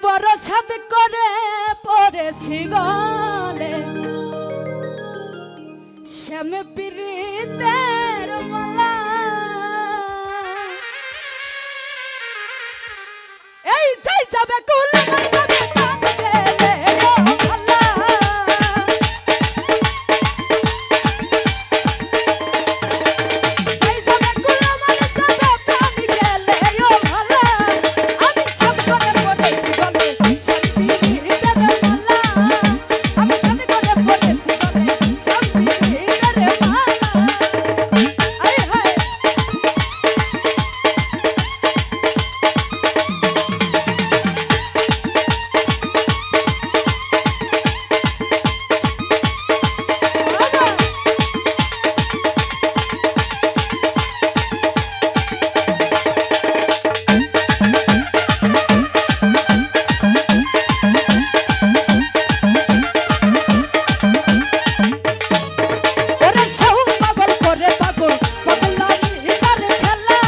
বড় সাদ করে পড়েছি গলে শ্যাম পিরিতের মালা এই যাই যাবে কুল যাবে চাঁদ গেলে ও ভালা এই যাবে কুল মানে যাবে প্রাণ গেলে ও ভালা আমি সব করে পড়েছি গলে শ্যাম পিরিতের মালা আমি সব করে পড়েছি গলে শ্যাম পিরিতের মালা আরে হায় ওরে সব পাগল করে পাগল পাগলামি তার খেলা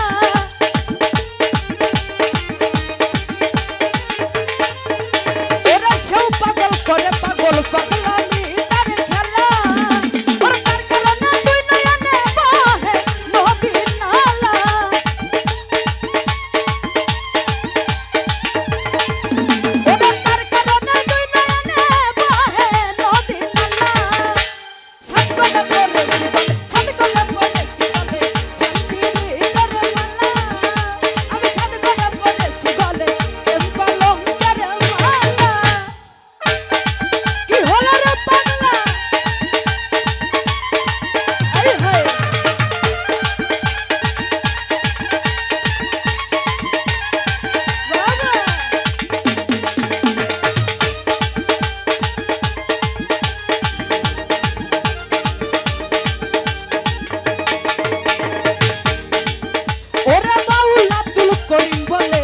ওরে সব পাগল করে পাগল পাগলামি তার খেলা ওর তার কারণে দুই নয়নে বহে নদীর নালা ওরে তার কারণে দুই নয়নে বহে নদীর নালা সাত কথা বলেছি সাত কথা বলেছি বলে শান্তির মালা আমি সাত কথা বলেছি বলে প্রেম কলঙ্কের মালা কি হলো রে পাগলা আরে হায় বাবা ওরে বাউল আব্দুল করিম বলে